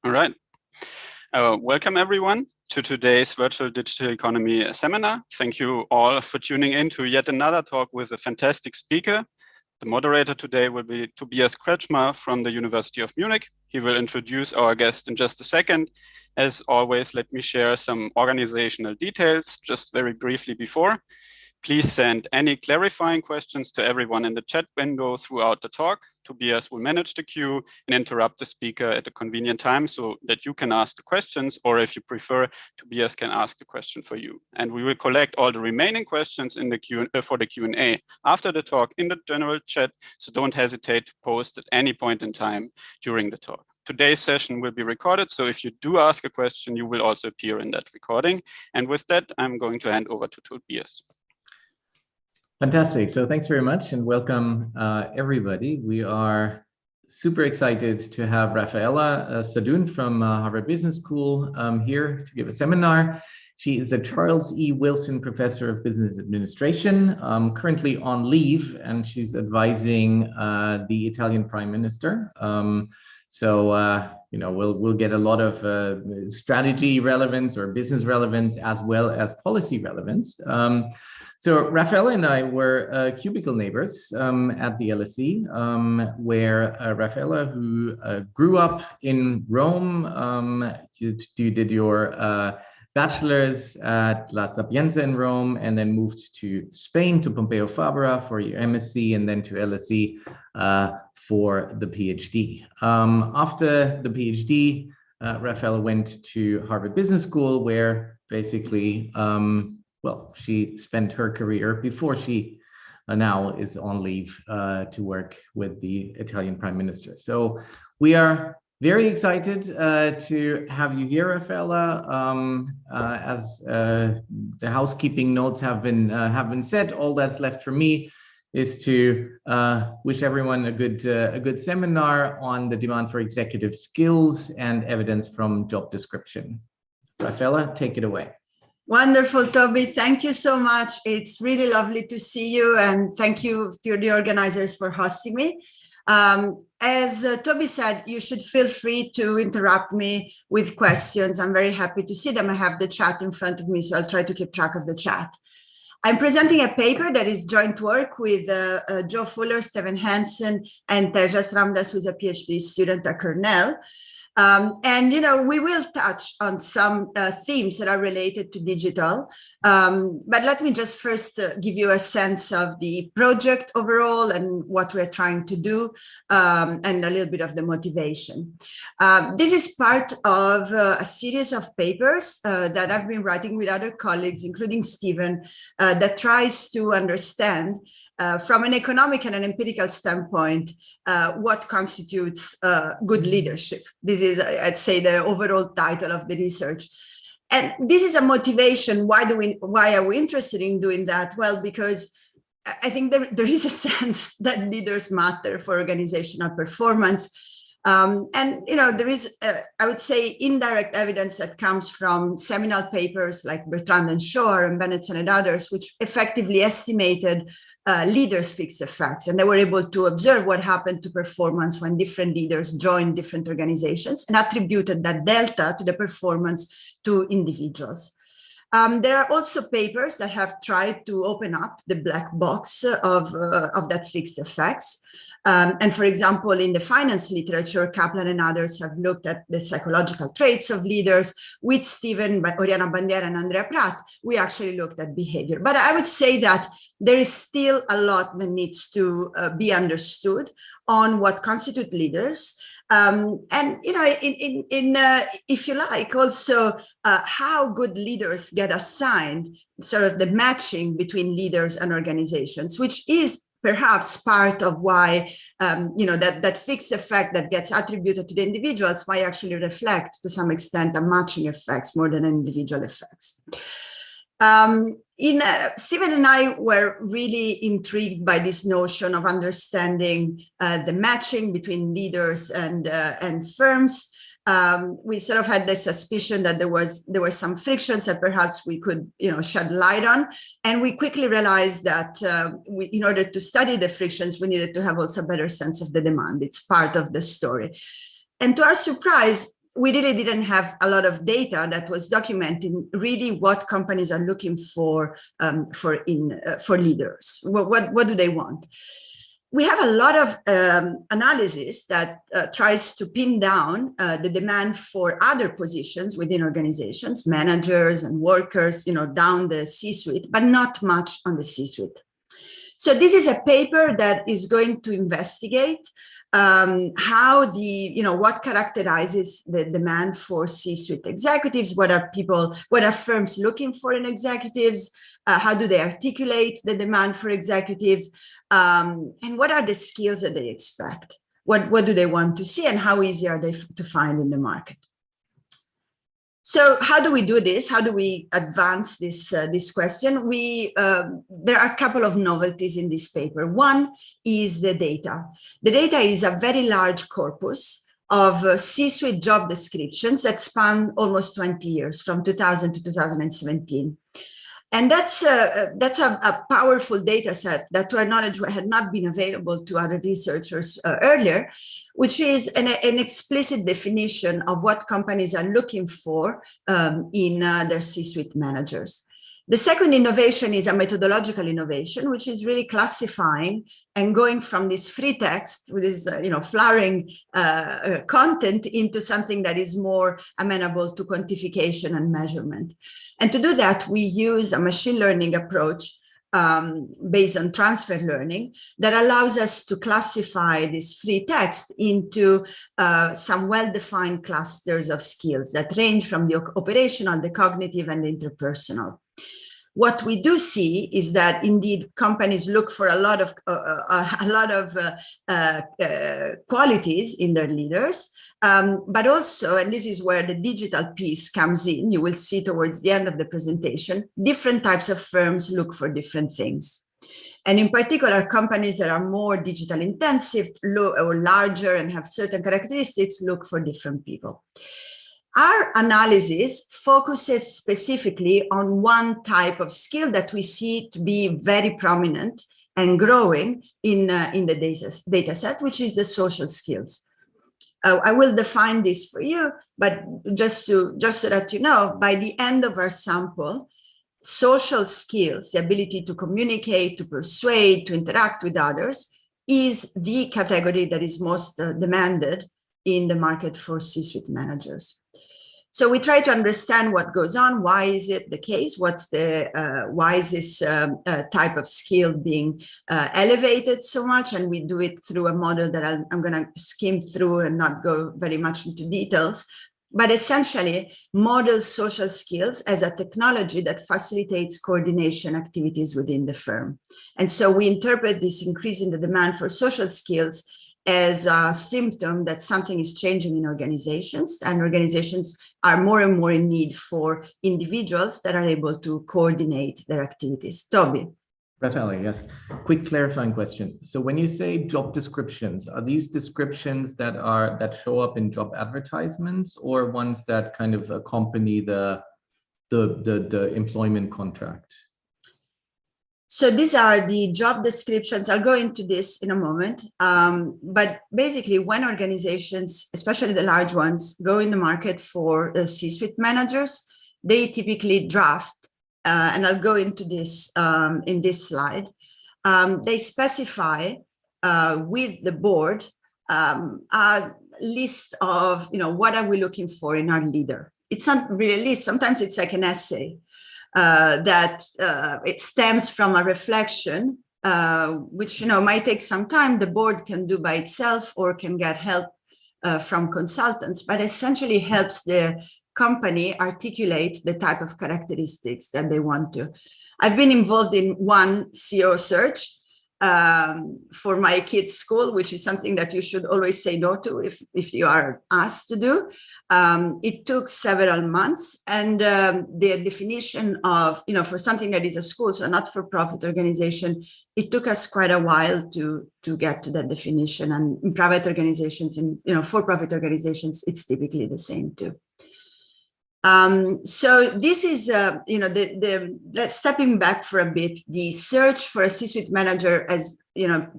All right. Welcome everyone to today's Virtual Digital Economy seminar. Thank you all for tuning in to yet another talk with a fantastic speaker. The moderator today will be Tobias Kretschmer from the University of Munich. He will introduce our guest in just a second. As always, let me share some organizational details just very briefly before. Please send any clarifying questions to everyone in the chat window throughout the talk. Tobias will manage the queue and interrupt the speaker at a convenient time so that you can ask the questions, or if you prefer, Tobias can ask the question for you. And we will collect all the remaining questions in the for the Q&A after the talk in the general chat, so don't hesitate to post at any point in time during the talk. Today's session will be recorded, so if you do ask a question, you will also appear in that recording. And with that, I'm going to hand over to Tobias. Fantastic. So thanks very much and welcome everybody. We are super excited to have Raffaella Sadun from Harvard Business School here to give a seminar. She is a Charles E. Wilson Professor of Business Administration, currently on leave, and she's advising the Italian Prime Minister. You know, we'll get a lot of strategy relevance or business relevance as well as policy relevance. So Raffaella and I were cubicle neighbors at the LSE, where Raffaella, who grew up in Rome, you did your bachelor's at La Sapienza in Rome, and then moved to Spain, to Pompeu Fabra for your MSc, and then to LSE for the PhD. After the PhD, Raffaella went to Harvard Business School, where basically, well, she spent her career before she now is on leave to work with the Italian Prime Minister. So we are very excited to have you here, Raffaella. As the housekeeping notes have been said, all that's left for me is to wish everyone a good seminar on the demand for executive skills and evidence from job description. Raffaella, take it away. Wonderful, Toby. Thank you so much. It's really lovely to see you, and thank you to the organizers for hosting me. As Toby said, you should feel free to interrupt me with questions. I'm very happy to see them. I have the chat in front of me, so I'll try to keep track of the chat. I'm presenting a paper that is joint work with Joe Fuller, Stephen Hansen, and Tejas Ramdas, who is a PhD student at Cornell. And, you know, we will touch on some themes that are related to digital. But let me just first give you a sense of the project overall and what we're trying to do, and a little bit of the motivation. This is part of a series of papers that I've been writing with other colleagues, including Stephen, that tries to understand from an economic and an empirical standpoint, what constitutes good leadership. This is, I'd say, the overall title of the research. And this is a motivation. Why are we interested in doing that? Well, because I think there is a sense that leaders matter for organizational performance. And, you know, there is, I would say, indirect evidence that comes from seminal papers like Bertrand and Shore and Bennetson and others, which effectively estimated leaders' fixed effects. And they were able to observe what happened to performance when different leaders joined different organizations and attributed that delta to the performance to individuals. There are also papers that have tried to open up the black box of that fixed effects. And for example, in the finance literature, Kaplan and others have looked at the psychological traits of leaders. With Stephen, Oriana Bandiera, and Andrea Pratt, we actually looked at behavior. But I would say that there is still a lot that needs to be understood on what constitute leaders. And, you know, if you like, also how good leaders get assigned, sort of the matching between leaders and organizations, which is perhaps part of why, you know, that fixed effect that gets attributed to the individuals might actually reflect to some extent a matching effects more than individual effects. Stephen and I were really intrigued by this notion of understanding the matching between leaders and firms. We sort of had the suspicion that there were some frictions that perhaps we could, you know, shed light on, and we quickly realized that in order to study the frictions, we needed to have also a better sense of the demand. It's part of the story, and to our surprise, we really didn't have a lot of data that was documenting really what companies are looking for leaders. What do they want? We have a lot of analysis that tries to pin down the demand for other positions within organizations, managers and workers, down the C-suite, but not much on the C-suite. So this is a paper that is going to investigate how what characterizes the demand for C-suite executives, what are firms looking for in executives, how do they articulate the demand for executives, and what are the skills that they expect? What do they want to see, and how easy are they to find in the market? So how do we do this? How do we advance this question? There are a couple of novelties in this paper. One is the data. The data is a very large corpus of C-suite job descriptions that span almost 20 years, from 2000 to 2017. And that's a powerful data set that, to our knowledge, had not been available to other researchers earlier, which is an explicit definition of what companies are looking for in their C-suite managers. The second innovation is a methodological innovation, which is really classifying and going from this free text with this flowering content into something that is more amenable to quantification and measurement. And to do that, we use a machine learning approach based on transfer learning that allows us to classify this free text into some well-defined clusters of skills that range from the operational, the cognitive, and the interpersonal. What we do see is that indeed companies look for a lot of qualities in their leaders, but also, and this is where the digital piece comes in, you will see towards the end of the presentation, different types of firms look for different things. And in particular, companies that are more digital intensive or larger and have certain characteristics look for different people. Our analysis focuses specifically on one type of skill that we see to be very prominent and growing in the data set, which is the social skills. I will define this for you, but just so that you know, by the end of our sample, social skills, the ability to communicate, to persuade, to interact with others, is the category that is most demanded in the market for C-suite managers. So we try to understand what goes on. Why is it the case? Why is this type of skill being elevated so much? And we do it through a model that I'm going to skim through and not go very much into details, but essentially models social skills as a technology that facilitates coordination activities within the firm. And so we interpret this increase in the demand for social skills as a symptom that something is changing in organizations, and organizations are more and more in need for individuals that are able to coordinate their activities. Toby. Raffaella, yes. Quick clarifying question. So when you say job descriptions, are these descriptions that show up in job advertisements, or ones that kind of accompany the employment contract? So these are the job descriptions. I'll go into this in a moment. But basically, when organizations, especially the large ones, go in the market for C-suite managers, they typically draft, and I'll go into this in this slide. They specify with the board a list of, what are we looking for in our leader? It's not really a list. Sometimes it's like an essay. That it stems from a reflection, which might take some time. The board can do by itself or can get help from consultants, but essentially helps the company articulate the type of characteristics that they want to. I've been involved in one CEO search for my kids' school, which is something that you should always say no to if you are asked to do. It took several months, and the definition of, for something that is a school, so a not-for-profit organization, it took us quite a while to get to that definition. And in private organizations, in for-profit organizations, it's typically the same too. So this is, let's stepping back for a bit. The search for a C-suite manager, as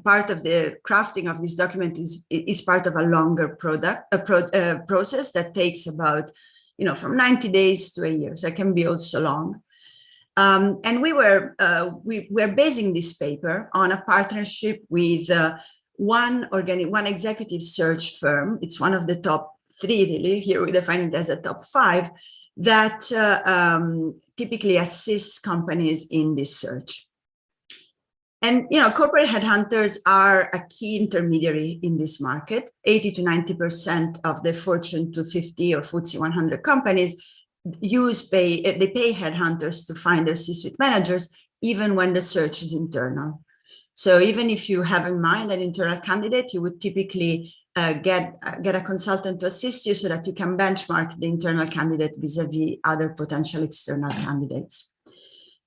part of the crafting of this document is part of a longer process that takes about, from 90 days to a year. So it can be also long. And we're basing this paper on a partnership with one executive search firm. It's one of the top 3, really. Here we define it as a top 5 that typically assists companies in this search. And corporate headhunters are a key intermediary in this market. 80 to 90% of the Fortune 250 or FTSE 100 companies they pay headhunters to find their C-suite managers, even when the search is internal. So even if you have in mind an internal candidate, you would typically get a consultant to assist you so that you can benchmark the internal candidate vis-a-vis other potential external candidates.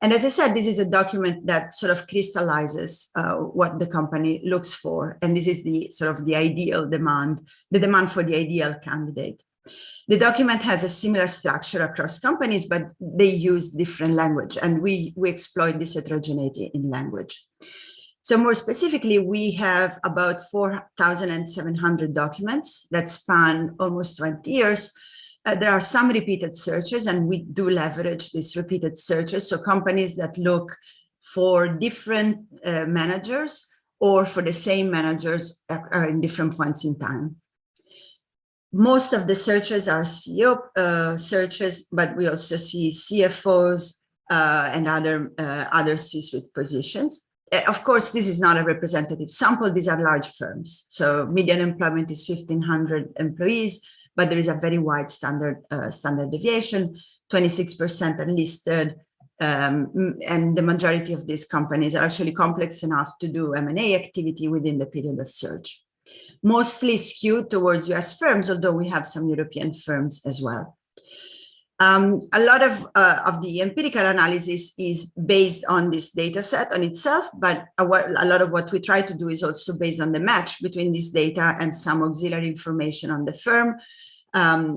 And as I said, this is a document that sort of crystallizes what the company looks for. And this is the sort of the ideal demand, the demand for the ideal candidate. The document has a similar structure across companies, but they use different language, and we exploit this heterogeneity in language. So more specifically, we have about 4,700 documents that span almost 20 years. There are some repeated searches, and we do leverage these repeated searches. So companies that look for different managers or for the same managers are in different points in time. Most of the searches are CEO searches, but we also see CFOs and other C-suite positions. Of course, this is not a representative sample. These are large firms. So median employment is 1,500 employees, but there is a very wide standard deviation. 26% are listed, and the majority of these companies are actually complex enough to do M&A activity within the period of search. Mostly skewed towards US firms, although we have some European firms as well. A lot of the empirical analysis is based on this data set on itself, but a lot of what we try to do is also based on the match between this data and some auxiliary information on the firm,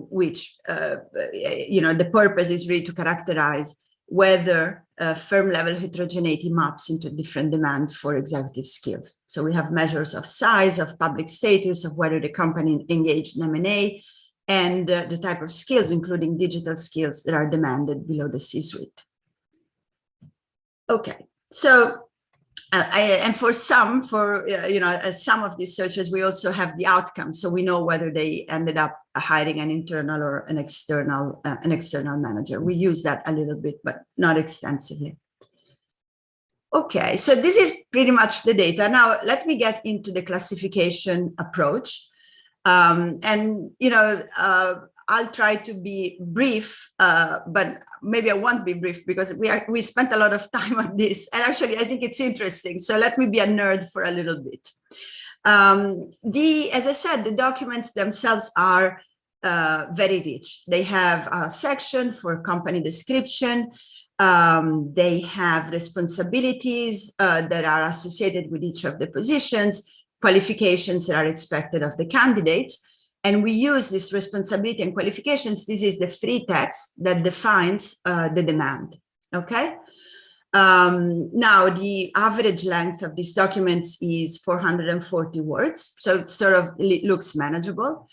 which, the purpose is really to characterize whether firm-level heterogeneity maps into different demand for executive skills. So we have measures of size, of public status, of whether the company engaged in M&A, and the type of skills, including digital skills, that are demanded below the C-suite. Okay, so and for some of these searches, we also have the outcome, so we know whether they ended up hiring an internal or an external manager. We use that a little bit, but not extensively. Okay, so this is pretty much the data. Now let me get into the classification approach, I'll try to be brief, but maybe I won't be brief because we spent a lot of time on this, and actually I think it's interesting. So let me be a nerd for a little bit. As I said, the documents themselves are very rich. They have a section for company description. They have responsibilities that are associated with each of the positions, qualifications that are expected of the candidates. And we use this responsibility and qualifications. This is the free text that defines the demand, okay? Now, the average length of these documents is 440 words, so it sort of looks manageable.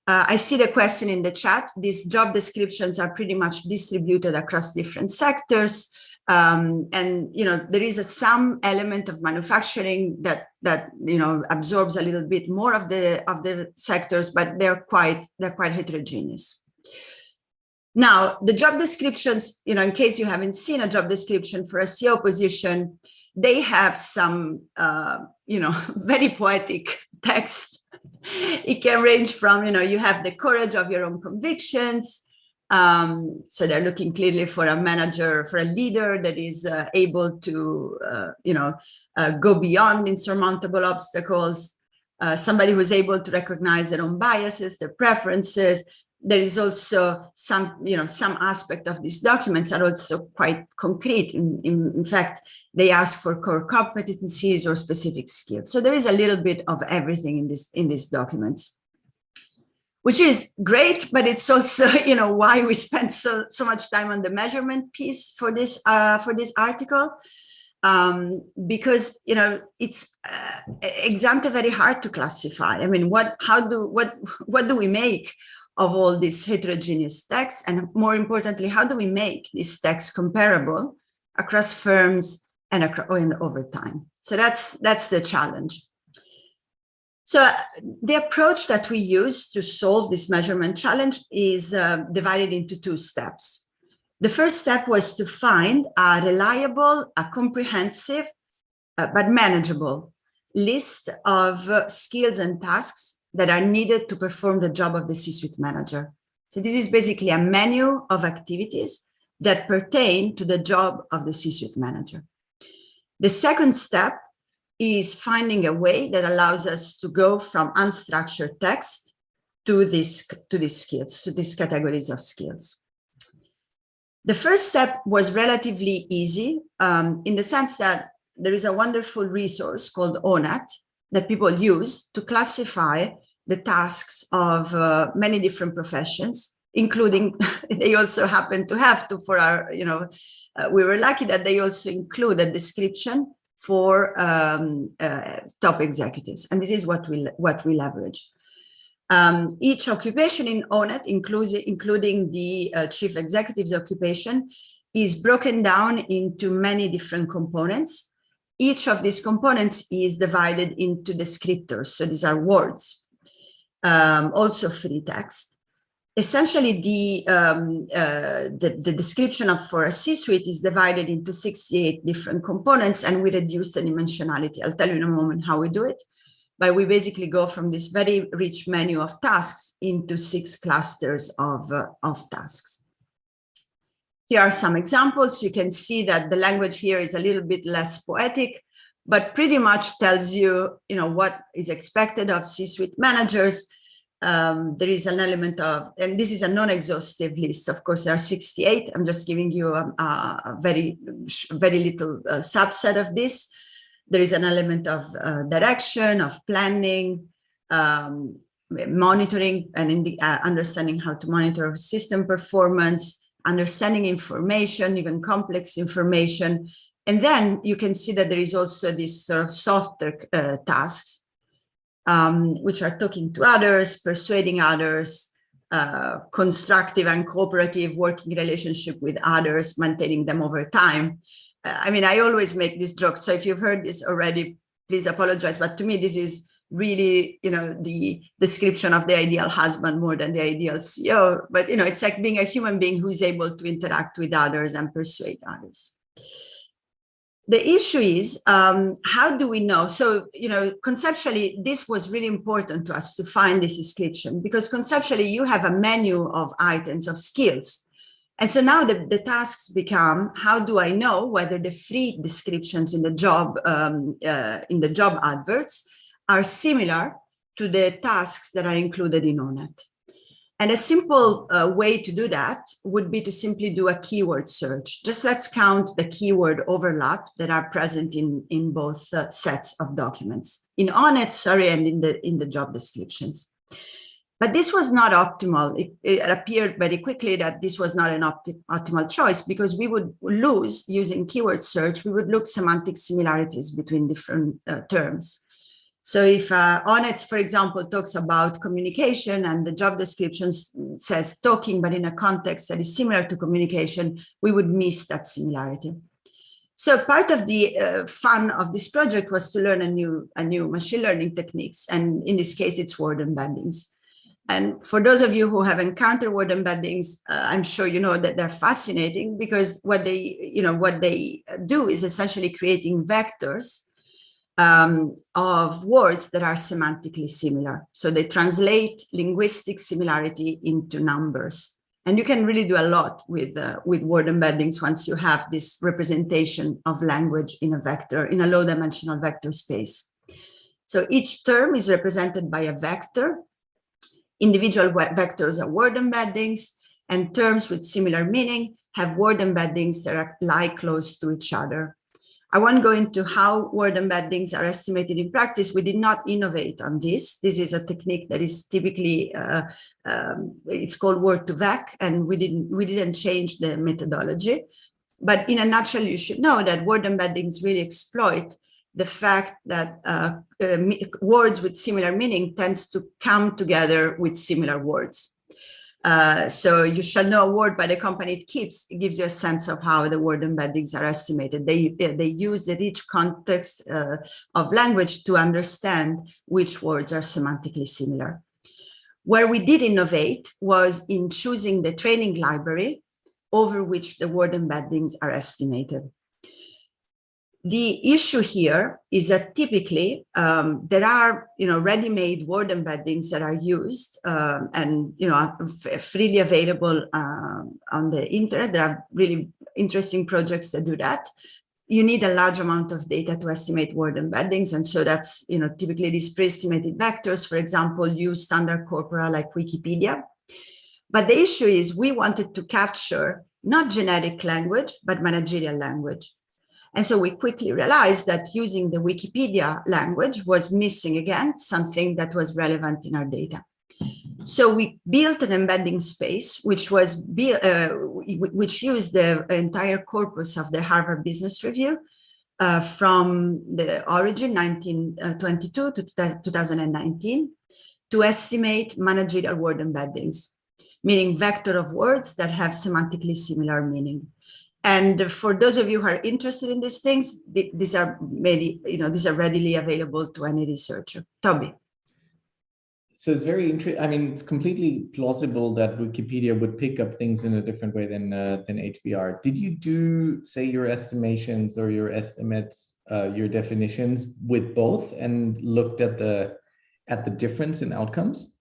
I see the question in the chat. These job descriptions are pretty much distributed across different sectors. And there is some element of manufacturing that absorbs a little bit more of the sectors, but they're quite heterogeneous. Now, the job descriptions, in case you haven't seen a job description for a CEO position, they have some very poetic text. It can range from you have the courage of your own convictions. So they're looking clearly for a manager, for a leader that is able to, go beyond insurmountable obstacles, somebody who is able to recognize their own biases, their preferences. There is also some aspect of these documents are also quite concrete. In fact, they ask for core competencies or specific skills. So there is a little bit of everything in these documents. which is great, but it's also, why we spent so much time on the measurement piece for this article, because it's ex ante very hard to classify. I mean, what do we make of all these heterogeneous texts, and more importantly, how do we make these texts comparable across firms and over time? So that's the challenge. So the approach that we use to solve this measurement challenge is divided into 2 steps. The first step was to find a reliable, a comprehensive, but manageable list of skills and tasks that are needed to perform the job of the C-suite manager. So this is basically a menu of activities that pertain to the job of the C-suite manager. The second step is finding a way that allows us to go from unstructured text to these skills, to these categories of skills. The first step was relatively easy in the sense that there is a wonderful resource called Onat that people use to classify the tasks of many different professions, including they also happen to have to, for our, we were lucky that they also include a description for top executives, and this is what we leverage. Each occupation in Onat, including the chief executive's occupation, is broken down into many different components. Each of these components is divided into descriptors, so these are words, also free text. Essentially, the description for a C-suite is divided into 68 different components, and we reduce the dimensionality. I'll tell you in a moment how we do it, but we basically go from this very rich menu of tasks into 6 clusters of tasks. Here are some examples. You can see that the language here is a little bit less poetic, but pretty much tells you, what is expected of C-suite managers. There is an element of, and this is a non-exhaustive list. Of course, there are 68. I'm just giving you a very little subset of this. There is an element of direction, of planning, monitoring, and understanding how to monitor system performance, understanding information, even complex information. And then you can see that there is also this sort of softer tasks, which are talking to others, persuading others, constructive and cooperative working relationship with others, maintaining them over time. I mean, I always make this joke. So if you've heard this already, please apologize. But to me, this is really, the description of the ideal husband more than the ideal CEO. But, it's like being a human being who is able to interact with others and persuade others. The issue is, how do we know? So, conceptually, this was really important to us to find this description, because conceptually you have a menu of items of skills. And so now the tasks become, how do I know whether the free descriptions in the job adverts are similar to the tasks that are included in Onat? And a simple way to do that would be to simply do a keyword search. Just let's count the keyword overlap that are present in both sets of documents, in Onat, and in the job descriptions. But this was not optimal. It appeared very quickly that this was not an optimal choice, because we would lose, using keyword search, we would look semantic similarities between different terms. So if Onat, for example, talks about communication and the job description says talking, but in a context that is similar to communication, we would miss that similarity. So part of the fun of this project was to learn a new machine learning techniques. And in this case, it's word embeddings. And for those of you who have encountered word embeddings, I'm sure you know that they're fascinating, because what they do is essentially creating vectors of words that are semantically similar. So they translate linguistic similarity into numbers. And you can really do a lot with word embeddings once you have this representation of language in a vector, in a low-dimensional vector space. So each term is represented by a vector. Individual vectors are word embeddings, and terms with similar meaning have word embeddings that lie close to each other. I won't go into how word embeddings are estimated in practice. We did not innovate on this. This is a technique that is typically, it's called word-to-vec, and we didn't change the methodology. But in a nutshell, you should know that word embeddings really exploit the fact that words with similar meaning tends to come together with similar words. So you shall know a word by the company it keeps. It gives you a sense of how the word embeddings are estimated. They use the rich context of language to understand which words are semantically similar. Where we did innovate was in choosing the training library over which the word embeddings are estimated. The issue here is that typically there are, ready-made word embeddings that are used and, freely available on the internet. There are really interesting projects that do that. You need a large amount of data to estimate word embeddings. And so that's, typically these pre-estimated vectors, for example, use standard corpora like Wikipedia. But the issue is we wanted to capture not generic language, but managerial language. And so we quickly realized that using the Wikipedia language was missing, again, something that was relevant in our data. So we built an embedding space, which used the entire corpus of the Harvard Business Review from the origin, 1922 to 2019, to estimate managerial word embeddings, meaning vector of words that have semantically similar meaning. And for those of you who are interested in these things, these are readily available to any researcher. Toby. So it's very interesting. I mean, it's completely plausible that Wikipedia would pick up things in a different way than HBR. Did you do, say, your estimations or your estimates, your definitions with both, and looked at the difference in outcomes?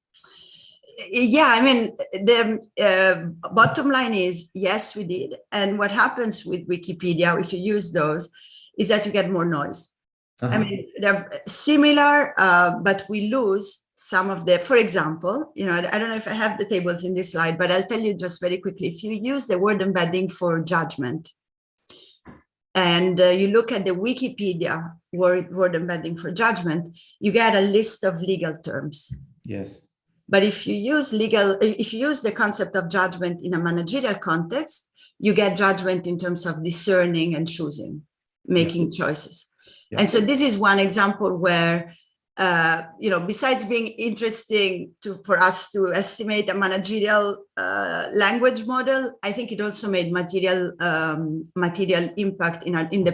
Yeah, I mean, the bottom line is, yes, we did. And what happens with Wikipedia, if you use those, is that you get more noise. I mean, they're similar, but we lose some of the, for example, I don't know if I have the tables in this slide, but I'll tell you just very quickly. If you use the word embedding for judgment, and you look at the Wikipedia word embedding for judgment, you get a list of legal terms. Yes. But if you use the concept of judgment in a managerial context, you get judgment in terms of discerning and choosing, making choices. Yeah. And so this is one example where, besides being interesting for us to estimate a managerial language model, I think it also made material impact in the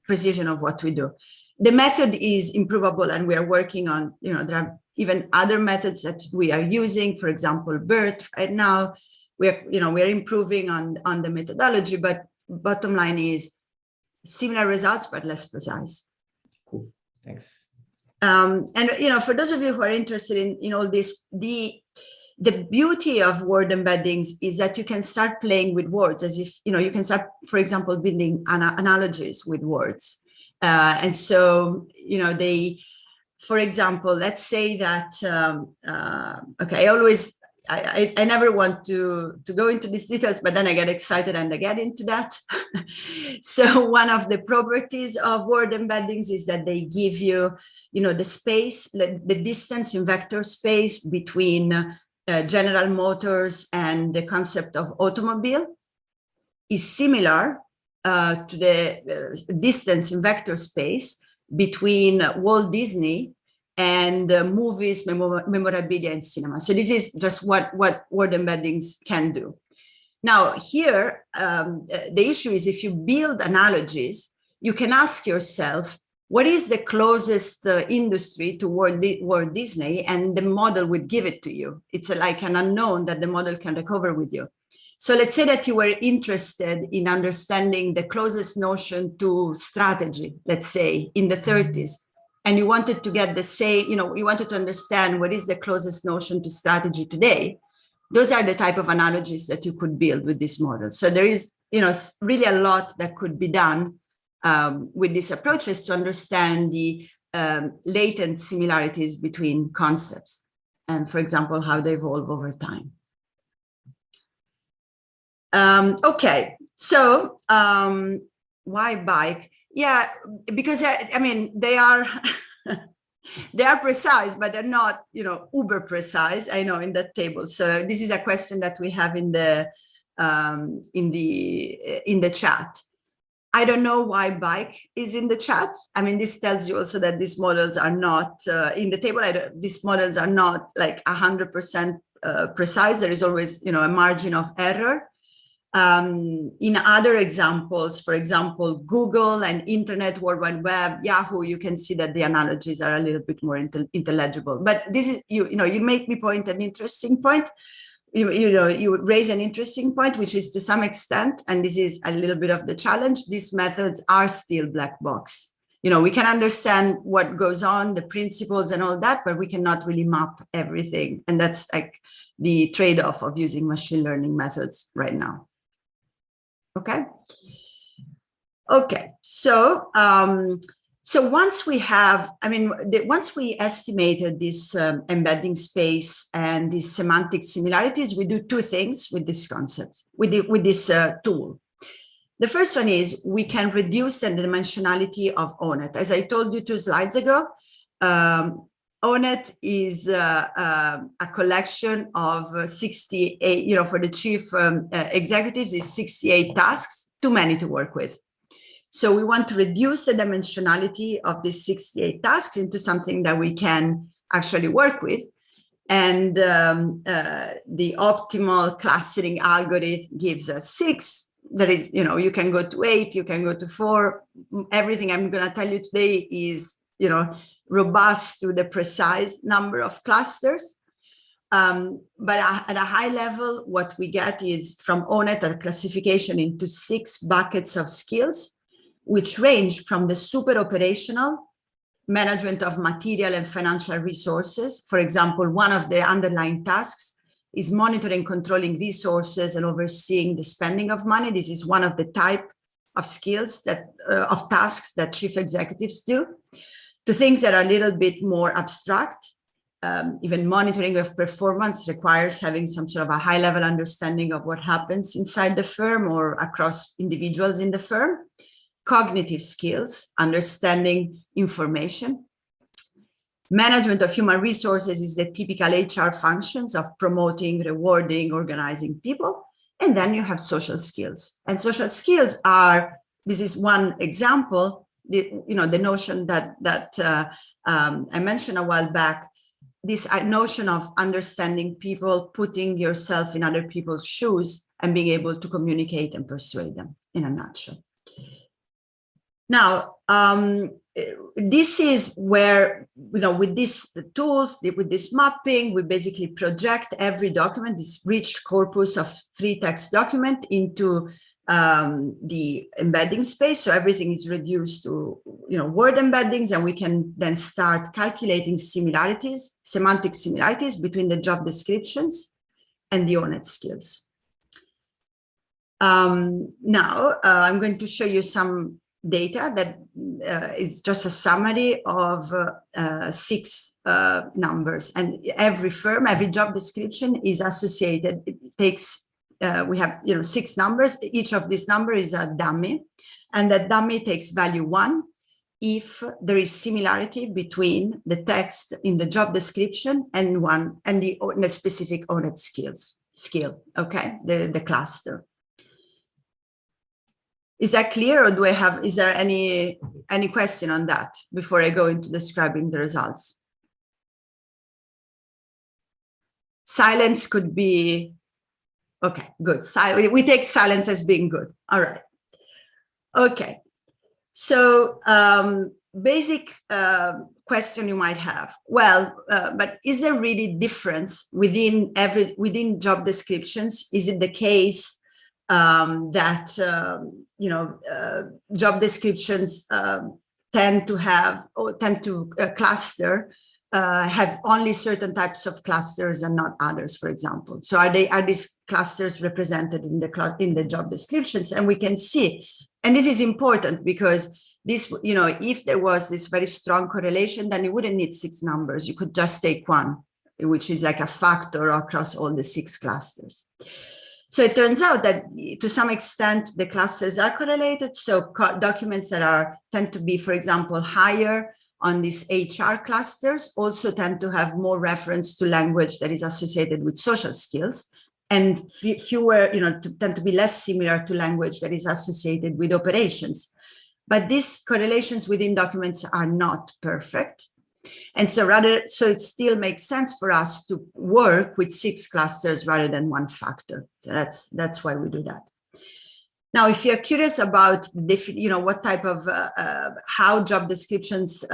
precision of what we do. The method is improvable, and we are working on, there are even other methods that we are using, for example, BERT. Right now, we're improving on the methodology, but bottom line is similar results, but less precise. Cool, thanks. And for those of you who are interested in all this, the beauty of word embeddings is that you can start playing with words, as if, you can start, for example, building analogies with words. And so, for example, let's say that, I never want to go into these details, but then I get excited and I get into that. So one of the properties of word embeddings is that they give you, the space, the distance in vector space between General Motors and the concept of automobile is similar to the distance in vector space between Walt Disney and movies, memorabilia, and cinema. So this is just what word embeddings can do. Now here, the issue is if you build analogies, you can ask yourself, what is the closest industry to Walt Disney? And the model would give it to you. It's like an unknown that the model can recover with you. So let's say that you were interested in understanding the closest notion to strategy, let's say in the 30s, and you wanted to get the same, you wanted to understand what is the closest notion to strategy today. Those are the type of analogies that you could build with this model. So there is, really a lot that could be done with these approaches to understand the latent similarities between concepts and, for example, how they evolve over time. Okay, so why bike? Yeah, because I mean, they are they are precise, but they're not, you know, uber precise. I know in that table. So this is a question that we have in the chat. I don't know why bike is in the chat. I mean, this tells you also that these models are not in the table. These models are not like 100% precise. There is always, you know, a margin of error. In other examples, for example, Google and Internet, World Wide Web, Yahoo, you can see that the analogies are a little bit more intelligible. But this is, you know, you make me point an interesting point. You raise an interesting point, which is to some extent, and this is a little bit of the challenge, these methods are still black box. You know, we can understand what goes on, the principles and all that, but we cannot really map everything. And that's like the trade-off of using machine learning methods right now. Okay. Okay. So, so once we have, I mean, once we estimated this embedding space and these semantic similarities, we do two things with these concepts, with this tool. The first one is we can reduce the dimensionality of Onat. As I told you 2 slides ago, Onat is a collection of 68, you know, for the chief executives is 68 tasks, too many to work with. So we want to reduce the dimensionality of these 68 tasks into something that we can actually work with. And the optimal clustering algorithm gives us 6. There is, you know, you can go to 8, you can go to 4. Everything I'm going to tell you today is, you know, robust to the precise number of clusters. But at a high level, what we get is from Onat a classification into 6 buckets of skills, which range from the super operational management of material and financial resources. For example, one of the underlying tasks is monitoring, controlling resources and overseeing the spending of money. This is one of the type of skills that of tasks that chief executives do. To things that are a little bit more abstract, even monitoring of performance requires having some sort of a high level understanding of what happens inside the firm or across individuals in the firm. Cognitive skills, understanding information. Management of human resources is the typical HR functions of promoting, rewarding, organizing people. And then you have social skills. And social skills are, this is one example, the notion that I mentioned a while back, this notion of understanding people, putting yourself in other people's shoes and being able to communicate and persuade them in a nutshell. Now, this is where, with these tools, with this mapping, we basically project every document, this rich corpus of free text document into the embedding space. So everything is reduced to, word embeddings, and we can then start calculating similarities, semantic similarities between the job descriptions and the Onat skills. Now, I'm going to show you some data that is just a summary of 6 numbers, and every firm, every job description is associated. It takes, we have 6 numbers. Each of these numbers is a dummy, and that dummy takes value 1 if there is similarity between the text in the job description and the specific Onat skill. Okay, the cluster. Is that clear, or is there any question on that before I go into describing the results? Silence could be, okay, good. We take silence as being good. All right. Okay. So basic question you might have. Well, but is there really difference within job descriptions? Is it the case that job descriptions tend to cluster, have only certain types of clusters and not others, for example? So are these clusters represented in the job descriptions? And we can see, and this is important because this, if there was this very strong correlation, then you wouldn't need 6 numbers. You could just take 1, which is like a factor across all the 6 clusters. So it turns out that to some extent, the clusters are correlated. So documents that tend to be, for example, higher on these HR clusters also tend to have more reference to language that is associated with social skills, and fewer, tend to be less similar to language that is associated with operations. But these correlations within documents are not perfect. And so it still makes sense for us to work with 6 clusters rather than 1 factor. So that's why we do that. Now, if you're curious about what type of how job descriptions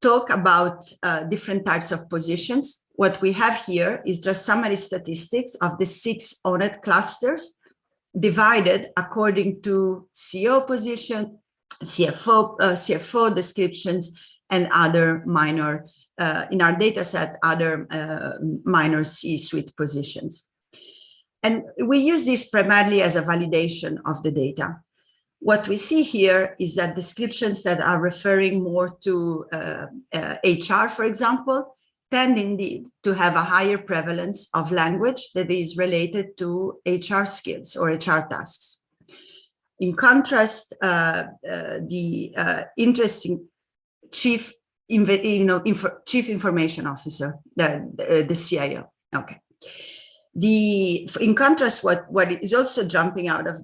talk about different types of positions, what we have here is just summary statistics of the 6 Onat clusters divided according to CEO position, CFO descriptions, and other minor, in our data set, other minor C-suite positions. And we use this primarily as a validation of the data. What we see here is that descriptions that are referring more to HR, for example, tend indeed to have a higher prevalence of language that is related to HR skills or HR tasks. In contrast, the interesting chief information officer, the CIO. Okay. In contrast, what is also jumping out of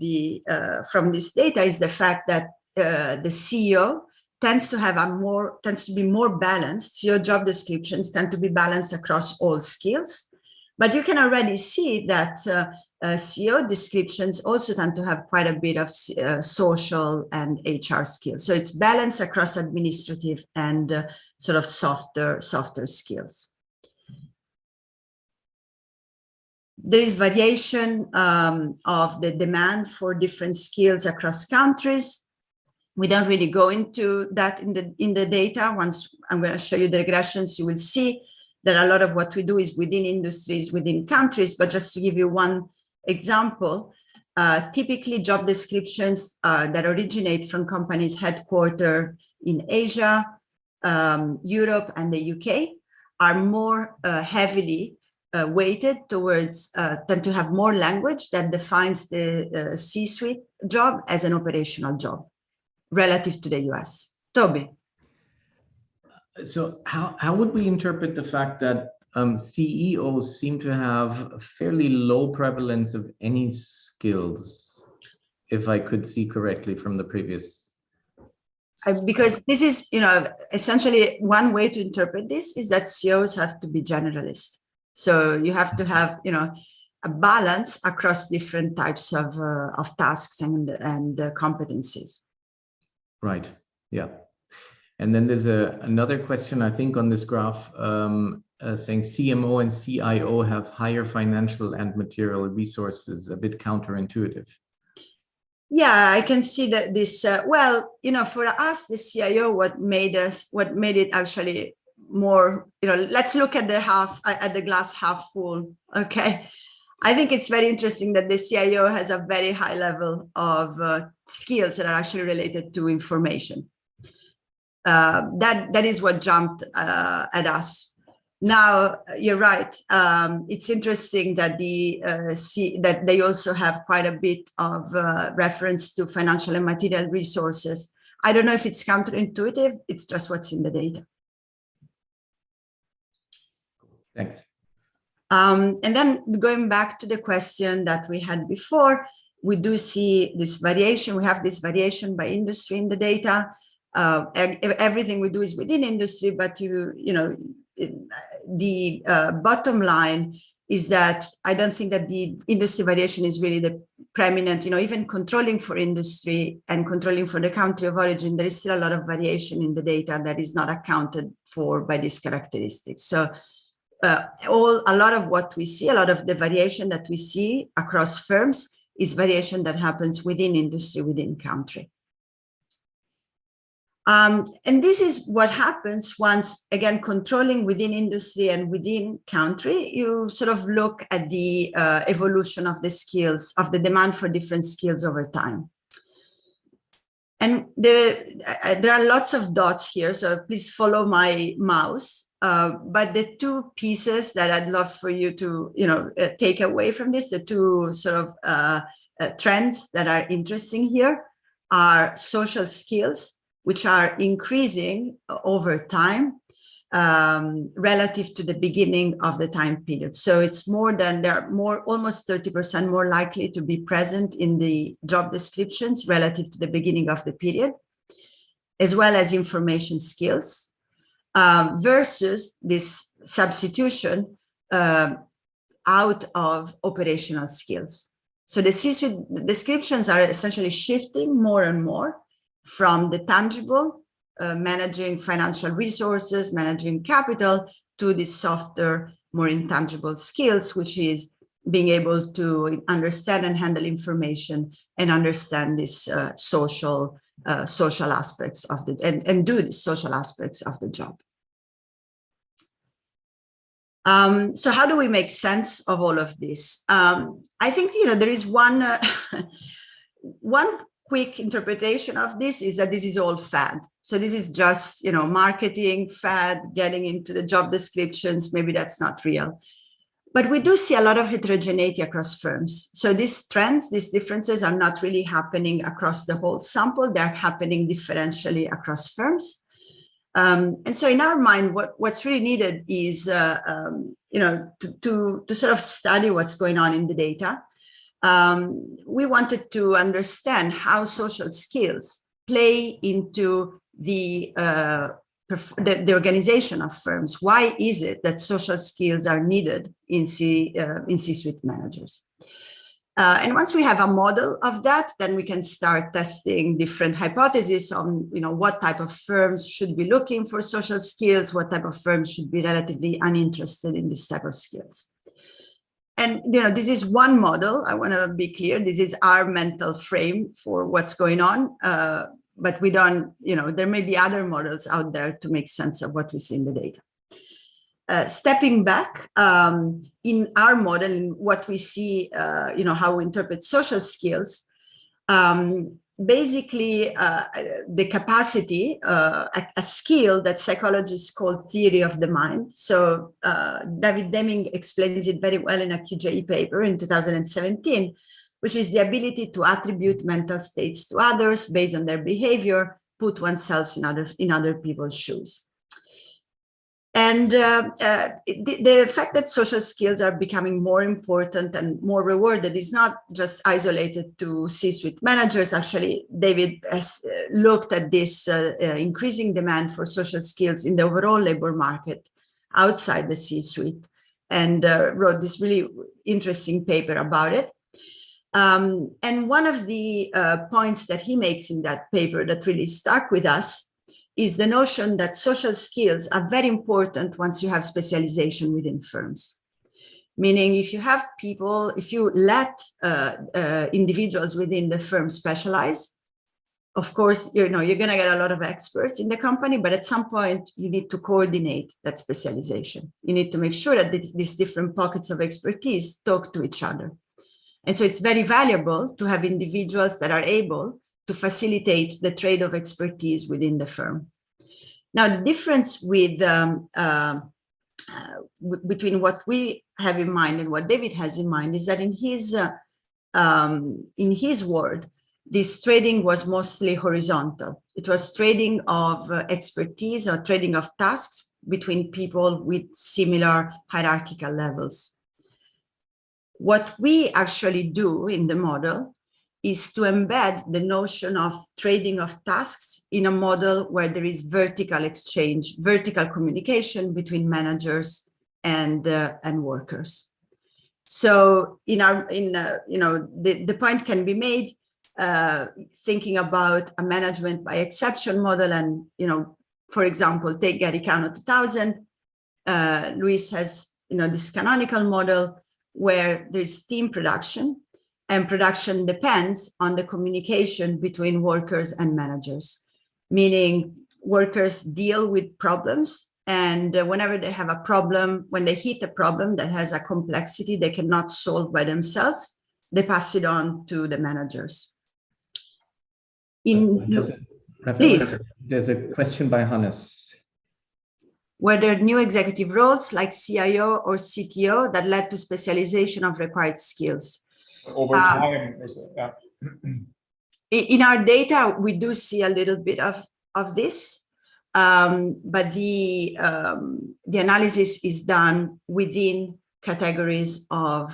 from this data is the fact that the CEO tends to be more balanced. CEO job descriptions tend to be balanced across all skills, but you can already see that CEO descriptions also tend to have quite a bit of social and HR skills. So it's balanced across administrative and sort of softer skills. There is variation of the demand for different skills across countries. We don't really go into that in the data. Once I'm going to show you the regressions, you will see that a lot of what we do is within industries, within countries. But just to give you one example, typically job descriptions that originate from companies headquartered in Asia, Europe, and the UK are more heavily weighted towards, tend to have more language that defines the C-suite job as an operational job relative to the US. Toby. So how would we interpret the fact that CEOs seem to have a fairly low prevalence of any skills, if I could see correctly from the previous? Because this is, essentially one way to interpret this is that CEOs have to be generalists. So you have to have, a balance across different types of tasks and competencies. Right. Yeah. And then there's another question, I think, on this graph saying CMO and CIO have higher financial and material resources, a bit counterintuitive. Yeah, I can see that this, for us, the CIO, what made it actually more, let's look at the glass half full. Okay. I think it's very interesting that the CIO has a very high level of skills that are actually related to information. That is what jumped at us. Now, you're right. It's interesting that that they also have quite a bit of reference to financial and material resources. I don't know if it's counterintuitive. It's just what's in the data. Thanks. And then going back to the question that we had before, we do see this variation. We have this variation by industry in the data. Everything we do is within industry, but the bottom line is that I don't think that the industry variation is really the preeminent, even controlling for industry and controlling for the country of origin, there is still a lot of variation in the data that is not accounted for by these characteristics. So a lot of what we see, a lot of the variation that we see across firms is variation that happens within industry, within country. And this is what happens once, again, controlling within industry and within country, you sort of look at the evolution of the skills, of the demand for different skills over time. And there are lots of dots here, so please follow my mouse. But the two pieces that I'd love for you to, take away from this, the two sort of trends that are interesting here are social skills, which are increasing over time relative to the beginning of the time period. So it's almost 30% more likely to be present in the job descriptions relative to the beginning of the period, as well as information skills. Versus this substitution out of operational skills. So the C-suite descriptions are essentially shifting more and more from the tangible, managing financial resources, managing capital, to the softer, more intangible skills, which is being able to understand and handle information and understand this social aspects of and do the social aspects of the job. So how do we make sense of all of this? I think there is one quick interpretation of this is that this is all fad. So this is just marketing fad, getting into the job descriptions. Maybe that's not real. But we do see a lot of heterogeneity across firms. So these trends, these differences are not really happening across the whole sample. They're happening differentially across firms. And so in our mind, what's really needed is, to sort of study what's going on in the data. We wanted to understand how social skills play into the organization of firms. Why is it that social skills are needed in C-suite managers? And once we have a model of that, then we can start testing different hypotheses on, what type of firms should be looking for social skills, what type of firms should be relatively uninterested in this type of skills. And, this is one model. I want to be clear. This is our mental frame for what's going on. But we don't, there may be other models out there to make sense of what we see in the data. Stepping back, in our model, in what we see, how we interpret social skills, basically the capacity, a skill that psychologists call theory of the mind. So David Deming explains it very well in a QJE paper in 2017, which is the ability to attribute mental states to others based on their behavior, put oneself in other people's shoes. And the fact that social skills are becoming more important and more rewarded is not just isolated to C-suite managers. Actually, David has looked at this increasing demand for social skills in the overall labor market outside the C-suite and wrote this really interesting paper about it. And one of the points that he makes in that paper that really stuck with us is the notion that social skills are very important once you have specialization within firms. Meaning if you have people, if you let individuals within the firm specialize, of course, you're going to get a lot of experts in the company, but at some point you need to coordinate that specialization. You need to make sure that these different pockets of expertise talk to each other. And so it's very valuable to have individuals that are able to facilitate the trade of expertise within the firm. Now, the difference with between what we have in mind and what David has in mind is that in his world, this trading was mostly horizontal. It was trading of expertise or trading of tasks between people with similar hierarchical levels. What we actually do in the model is to embed the notion of trading of tasks in a model where there is vertical exchange, vertical communication between managers and workers. So the point can be made thinking about a management by exception model, and for example, take Garicano 2000. Luis has this canonical model where there's team production. And production depends on the communication between workers and managers, meaning workers deal with problems. And whenever they have a problem, when they hit a problem that has a complexity they cannot solve by themselves, they pass it on to the managers. There's a question by Hannes. Were there new executive roles like CIO or CTO that led to specialization of required skills? Over time, yeah. In our data, we do see a little bit of this, but the analysis is done within categories of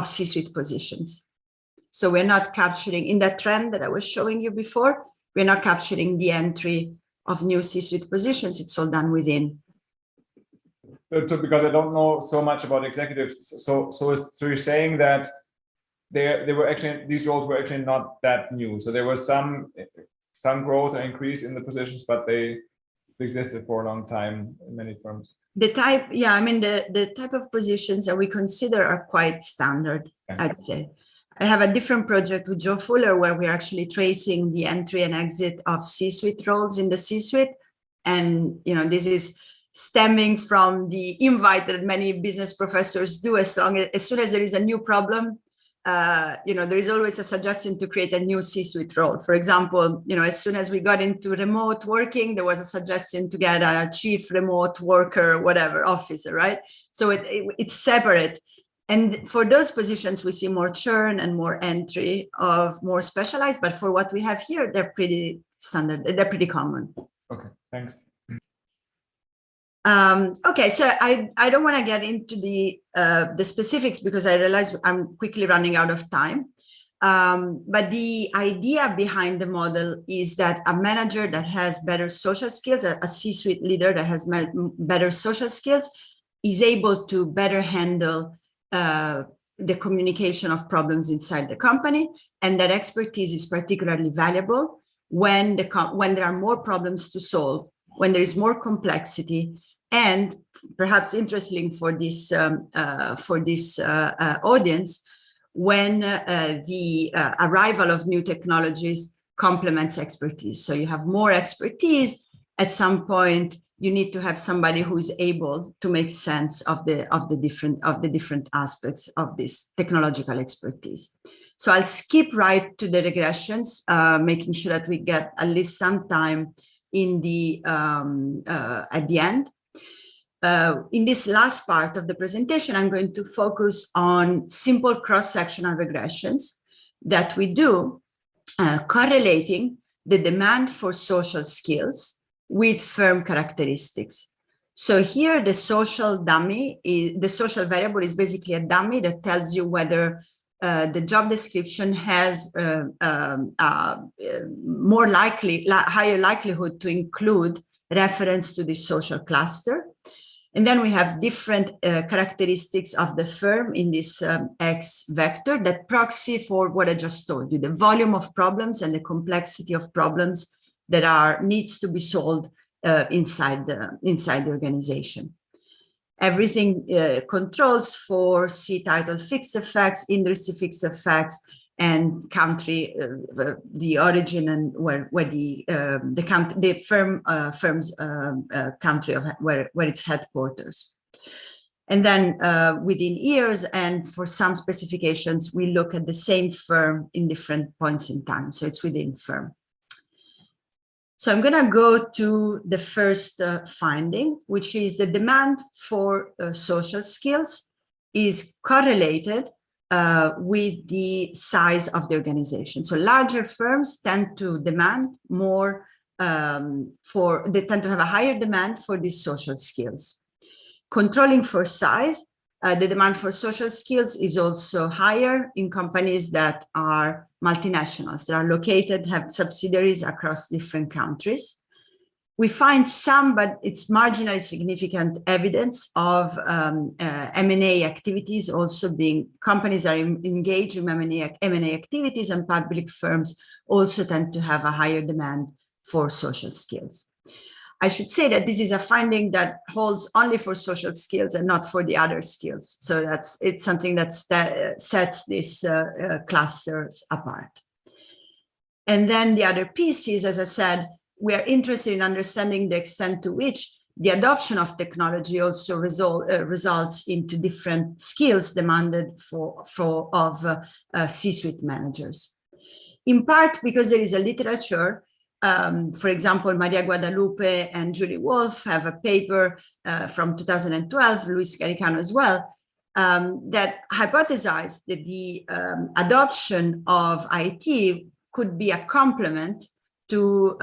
C-suite positions. So we're not capturing, in that trend that I was showing you before, we're not capturing the entry of new C-suite positions. It's all done within. So because I don't know so much about executives, so you're saying that they were actually, these roles were actually not that new. So there was some growth and increase in the positions, but they existed for a long time in many firms. The type, yeah, I mean, the type of positions that we consider are quite standard, okay. I'd say. I have a different project with Joe Fuller where we're actually tracing the entry and exit of C-suite roles in the C-suite. And, you know, this is stemming from the invite that many business professors do. As soon as there is a new problem, you know, there is always a suggestion to create a new C-suite role. For example, you know, as soon as we got into remote working, there was a suggestion to get a chief remote worker, whatever, officer, right? So it's separate. And for those positions, we see more churn and more entry of more specialized. But for what we have here, they're pretty standard. They're pretty common. Okay, thanks. Okay, so I don't want to get into the specifics because I realize I'm quickly running out of time. But the idea behind the model is that a manager that has better social skills, a C-suite leader that has better social skills, is able to better handle the communication of problems inside the company, and that expertise is particularly valuable when there are more problems to solve, when there is more complexity, and perhaps interesting for this audience, when the arrival of new technologies complements expertise. So you have more expertise. At some point, you need to have somebody who is able to make sense of the different aspects of this technological expertise. So I'll skip right to the regressions, making sure that we get at least some time in the at the end. In this last part of the presentation, I'm going to focus on simple cross-sectional regressions that we do, correlating the demand for social skills with firm characteristics. So here, the social variable is basically a dummy that tells you whether the job description has higher likelihood to include reference to the social cluster. And then we have different characteristics of the firm in this X vector that proxy for what I just told you, the volume of problems and the complexity of problems that needs to be solved inside the organization. Everything controls for C-title fixed effects, industry fixed effects, and country, the origin and where the firm's country of where its headquarters. And then within years, and for some specifications, we look at the same firm in different points in time. So it's within firm. So I'm going to go to the first finding, which is the demand for social skills is correlated with the size of the organization. So larger firms tend to demand more they tend to have a higher demand for these social skills. Controlling for size, the demand for social skills is also higher in companies that are multinationals, that are located, have subsidiaries across different countries. We find some, but it's marginally significant evidence of M&A activities also being, companies are engaged in M&A activities, and public firms also tend to have a higher demand for social skills. I should say that this is a finding that holds only for social skills and not for the other skills. So it's something that sets these clusters apart. And then the other piece is, as I said, we are interested in understanding the extent to which the adoption of technology also results into different skills demanded of C-suite managers. In part because there is a literature For example, Maria Guadalupe and Julie Wolf have a paper from 2012, Luis Garicano as well, that hypothesized that the adoption of IT could be a complement to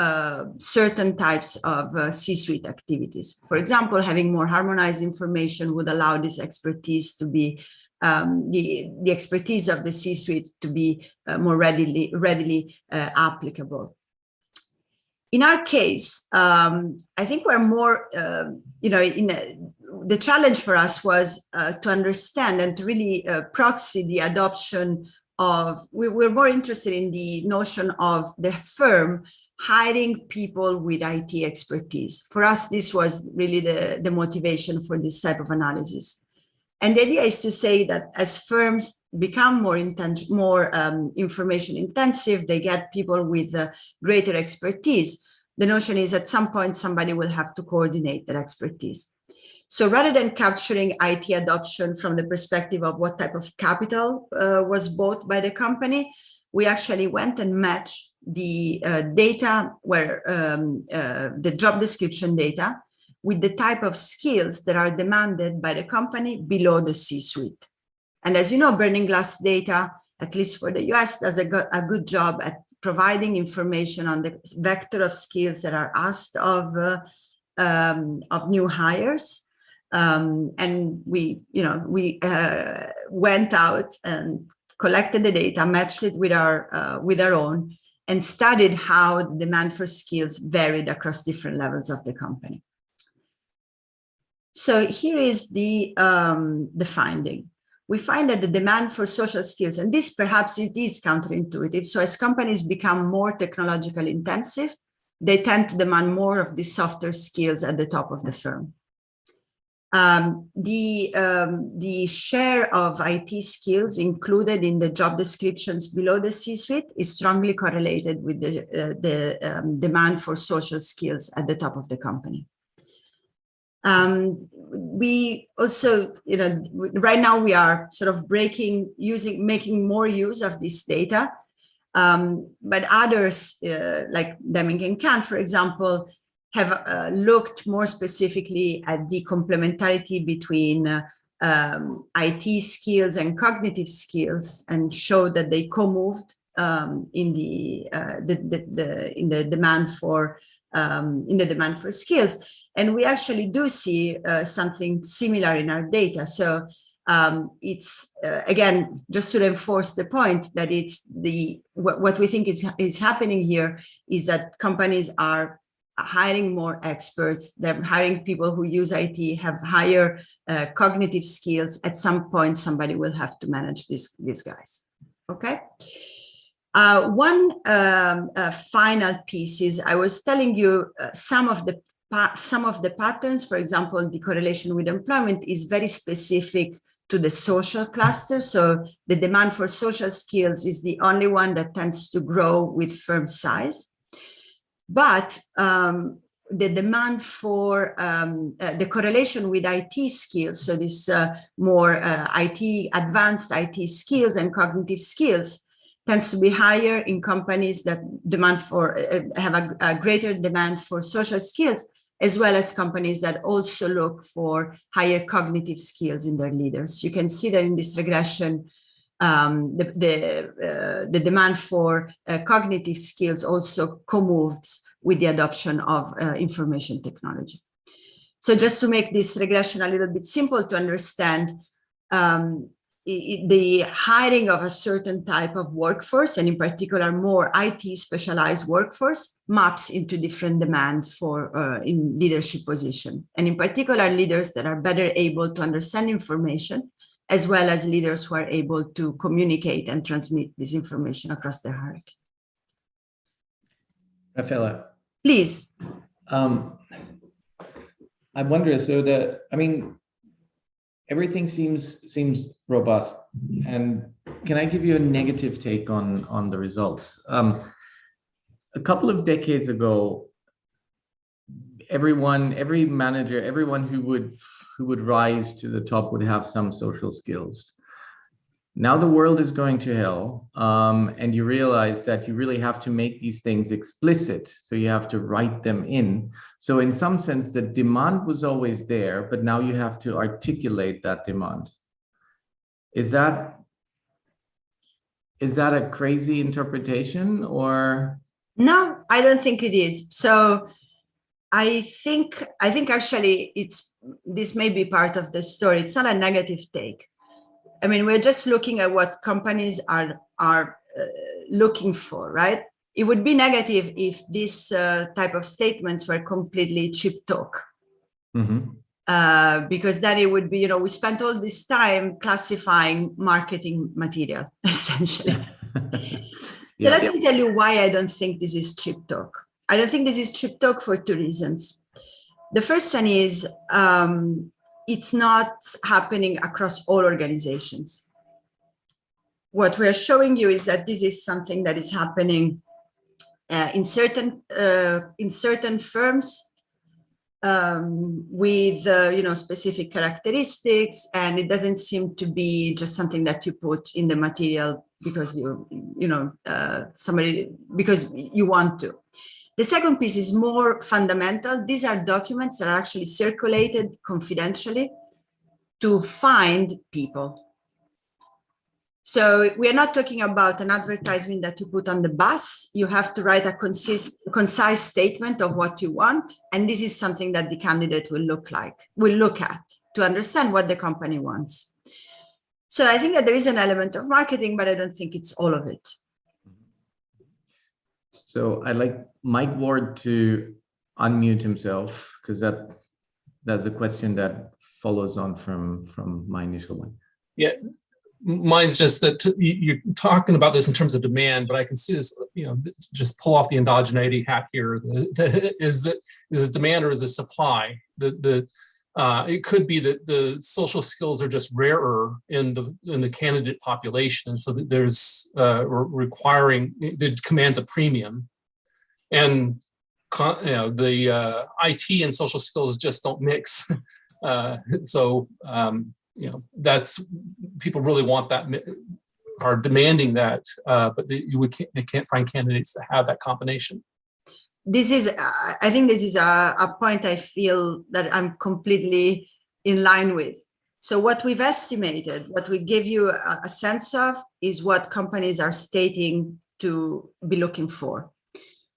certain types of C-suite activities. For example, having more harmonized information would allow this expertise to be, the expertise of the C-suite to be more readily applicable. In our case, I think we're more, the challenge for us was to understand and to really proxy the adoption of, we're more interested in the notion of the firm hiring people with IT expertise. For us, this was really the motivation for this type of analysis. And the idea is to say that as firms become more information intensive, they get people with greater expertise. The notion is at some point, somebody will have to coordinate that expertise. So rather than capturing IT adoption from the perspective of what type of capital was bought by the company, we actually went and matched the data where the job description data with the type of skills that are demanded by the company below the C-suite. And as you know, Burning Glass data, at least for the US, does a good job at providing information on the vector of skills that are asked of new hires. And we went out and collected the data, matched it with our own, and studied how the demand for skills varied across different levels of the company. So here is the finding. We find that the demand for social skills, and this perhaps it is counterintuitive. So as companies become more technologically intensive, they tend to demand more of the softer skills at the top of the firm. The share of IT skills included in the job descriptions below the C-suite is strongly correlated with the demand for social skills at the top of the company. We also, right now we are sort of making more use of this data, but others like Deming and Kahn, for example, have looked more specifically at the complementarity between IT skills and cognitive skills, and showed that they co-moved in the demand for skills. And we actually do see something similar in our data. So it's again, just to reinforce the point that it's what we think is happening here is that companies are hiring more experts. They're hiring people who use IT, have higher cognitive skills. At some point, somebody will have to manage these guys. Okay. One final piece is I was telling you some of the patterns. For example, the correlation with employment is very specific to the social cluster. So the demand for social skills is the only one that tends to grow with firm size. But the demand for the correlation with IT skills, so this more advanced IT skills and cognitive skills, tends to be higher in companies that have a greater demand for social skills, as well as companies that also look for higher cognitive skills in their leaders. You can see that in this regression, the demand for cognitive skills also co-moves with the adoption of information technology. So just to make this regression a little bit simple to understand, the hiring of a certain type of workforce, and in particular more IT specialized workforce, maps into different demand for in leadership position, and in particular leaders that are better able to understand information, as well as leaders who are able to communicate and transmit this information across the hierarchy. Raffaella, please. I wonder, so everything seems robust, and can I give you a negative take on the results? A couple of decades ago, every manager, everyone who would rise to the top would have some social skills. now the world is going to hell, and you realize that you really have to make these things explicit. So you have to write them in. So in some sense, the demand was always there, but now you have to articulate that demand. Is that a crazy interpretation, or? No, I don't think it is. So I think actually this may be part of the story. It's not a negative take. I mean, we're just looking at what companies are looking for, right? It would be negative if this type of statements were completely cheap talk. Mm-hmm. Because then it would be, we spent all this time classifying marketing material, essentially. So let me tell you why I don't think this is cheap talk. I don't think this is cheap talk for two reasons. The first one is it's not happening across all organizations. What we're showing you is that this is something that is happening in certain firms with specific characteristics, and it doesn't seem to be just something that you put in the material because because you want to. The second piece is more fundamental. These are documents that are actually circulated confidentially to find people. So we are not talking about an advertisement that you put on the bus. You have to write a concise statement of what you want. And this is something that the candidate will look at to understand what the company wants. So I think that there is an element of marketing, but I don't think it's all of it. So I'd like Mike Ward to unmute himself, because that's a question that follows on from my initial one. Yeah, mine's just that you're talking about this in terms of demand, but I can see this, just pull off the endogeneity hat here. Is this demand or is this supply? It could be that the social skills are just rarer in the candidate population, and so that there's requiring that commands a premium, and the IT and social skills just don't mix. That's people really want that, are demanding that, but they can't find candidates that have that combination. I think this is a point I feel that I'm completely in line with. So what we've estimated, what we give you a sense of, is what companies are stating to be looking for.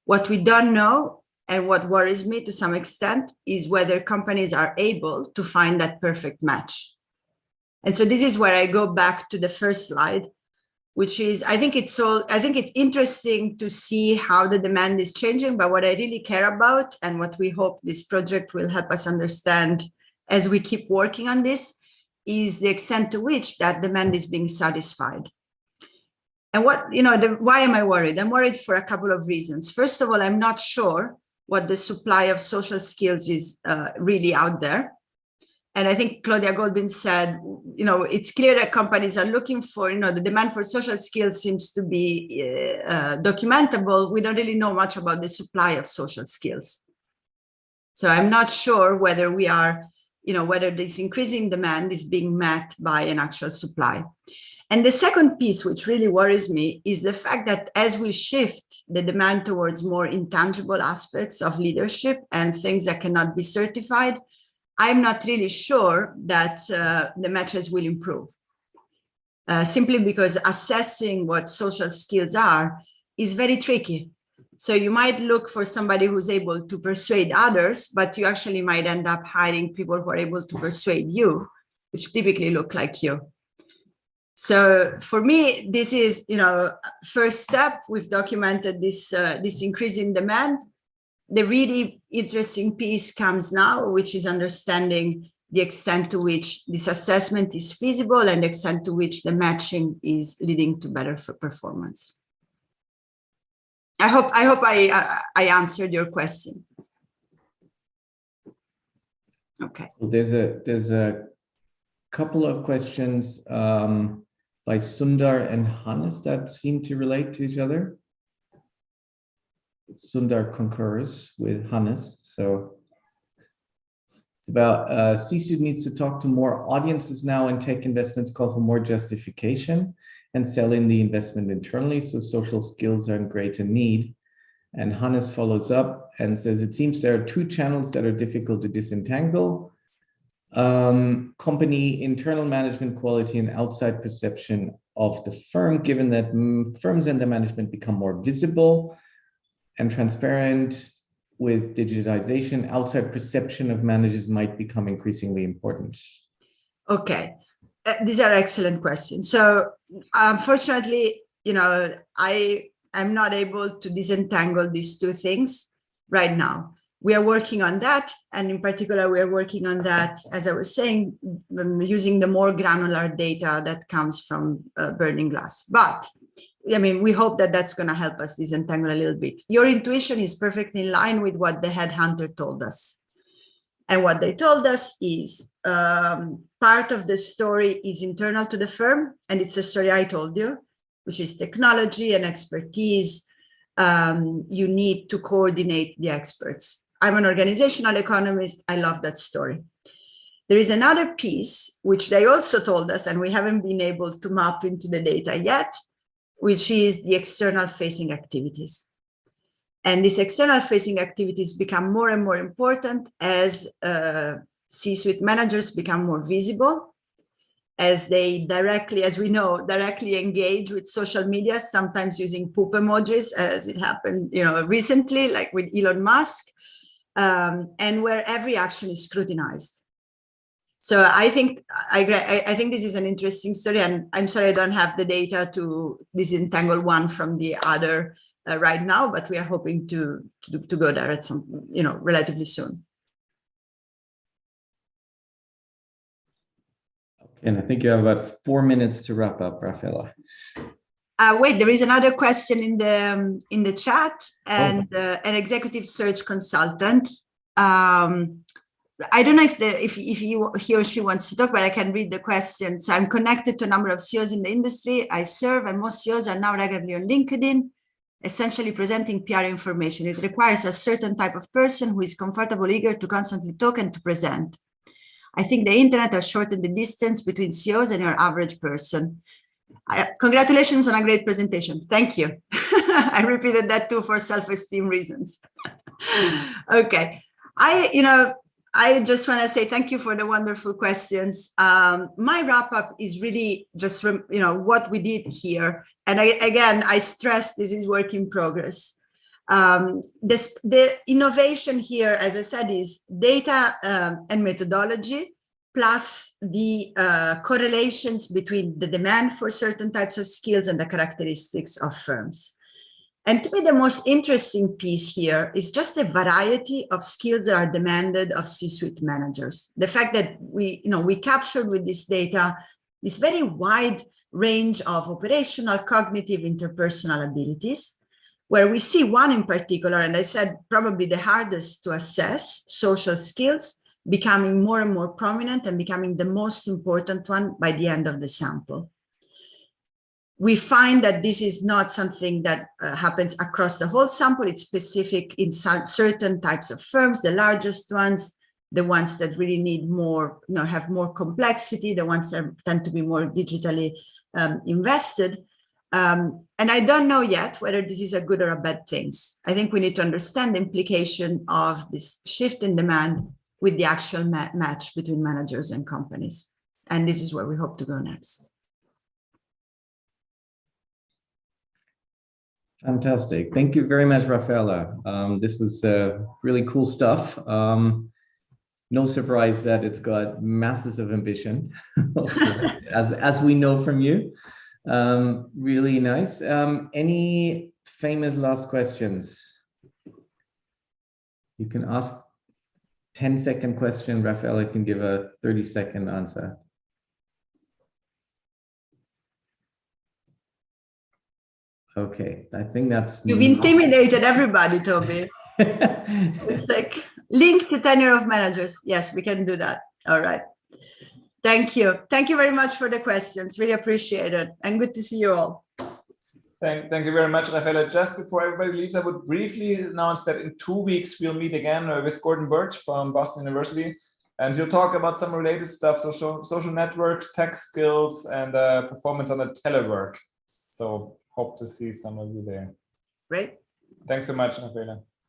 What we don't know, and what worries me to some extent, is whether companies are able to find that perfect match. And so this is where I go back to the first slide, which is, I think it's interesting to see how the demand is changing, but what I really care about, and what we hope this project will help us understand as we keep working on this, is the extent to which that demand is being satisfied. And why am I worried? I'm worried for a couple of reasons. First of all, I'm not sure what the supply of social skills is really out there. And I think Claudia Goldin said, it's clear that companies are looking for, the demand for social skills seems to be documentable. We don't really know much about the supply of social skills. So I'm not sure whether whether this increasing demand is being met by an actual supply. And the second piece, which really worries me, is the fact that as we shift the demand towards more intangible aspects of leadership and things that cannot be certified, I'm not really sure that the matches will improve. Simply because assessing what social skills are is very tricky. So you might look for somebody who's able to persuade others, but you actually might end up hiring people who are able to persuade you, which typically look like you. So for me, this is, first step. We've documented this increase in demand. The really interesting piece comes now, which is understanding the extent to which this assessment is feasible and the extent to which the matching is leading to better performance. I hope I answered your question. Okay. There's a couple of questions by Sundar and Hannes that seem to relate to each other. Sundar concurs with Hannes, so It's about C-suite needs to talk to more audiences now, and tech investments call for more justification and sell in the investment internally. So social skills are in greater need. And Hannes follows up and says, it seems there are two channels that are difficult to disentangle. Company internal management quality and outside perception of the firm, given that firms and their management become more visible and transparent with digitization, outside perception of managers might become increasingly important. Okay, these are excellent questions. So unfortunately, I'm not able to disentangle these two things right now. We are working on that. And in particular, we are working on that, as I was saying, using the more granular data that comes from Burning Glass. But I mean, we hope that that's going to help us disentangle a little bit. Your intuition is perfectly in line with what the headhunter told us. And what they told us is part of the story is internal to the firm. And it's a story I told you, which is technology and expertise. You need to coordinate the experts. I'm an organizational economist. I love that story. There is another piece, which they also told us, and we haven't been able to map into the data yet, which is the external facing activities. And these external facing activities become more and more important as C-suite managers become more visible, as they directly, as we know, directly engage with social media, sometimes using poop emojis, as it happened, recently, like with Elon Musk, and where every action is scrutinized. So I think this is an interesting story, and I'm sorry I don't have the data to disentangle one from the other right now, but we are hoping to go there at some, relatively soon. And I think you have about 4 minutes to wrap up, Raffaella. Wait, there is another question in the chat, and an executive search consultant. I don't know if he or she wants to talk, but I can read the question. So I'm connected to a number of CEOs in the industry I serve, and most CEOs are now regularly on LinkedIn, essentially presenting PR information. It requires a certain type of person who is comfortable, eager to constantly talk and to present. I think the internet has shortened the distance between CEOs and your average person. Congratulations on a great presentation. Thank you. I repeated that too for self-esteem reasons. Okay. I just want to say thank you for the wonderful questions. My wrap up is really just, what we did here. And I stress this is work in progress. The innovation here, as I said, is data and methodology, plus the correlations between the demand for certain types of skills and the characteristics of firms. And to me, the most interesting piece here is just the variety of skills that are demanded of C-suite managers. The fact that we captured with this data this very wide range of operational, cognitive, interpersonal abilities, where we see one in particular, and I said probably the hardest to assess, social skills, becoming more and more prominent and becoming the most important one by the end of the sample. We find that this is not something that happens across the whole sample. It's specific in certain types of firms, the largest ones, the ones that really need more, have more complexity, the ones that tend to be more digitally invested. And I don't know yet whether this is a good or a bad thing. I think we need to understand the implication of this shift in demand with the actual match between managers and companies. And this is where we hope to go next. Fantastic. Thank you very much, Raffaella. This was really cool stuff. No surprise that it's got masses of ambition, as we know from you. Really nice. Any famous last questions? You can ask 10-second question. Raffaella can give a 30-second answer. Okay, I think that's... You've intimidated everybody, Toby. It's like link to tenure of managers. Yes, we can do that. All right. Thank you. Thank you very much for the questions. Really appreciate it. And good to see you all. Thank you very much, Raffaella. Just before everybody leaves, I would briefly announce that in 2 weeks, we'll meet again with Gordon Birch from Boston University. And he'll talk about some related stuff, social networks, tech skills, and performance on the telework. So hope to see some of you there. Great. Thanks so much, Raffaella.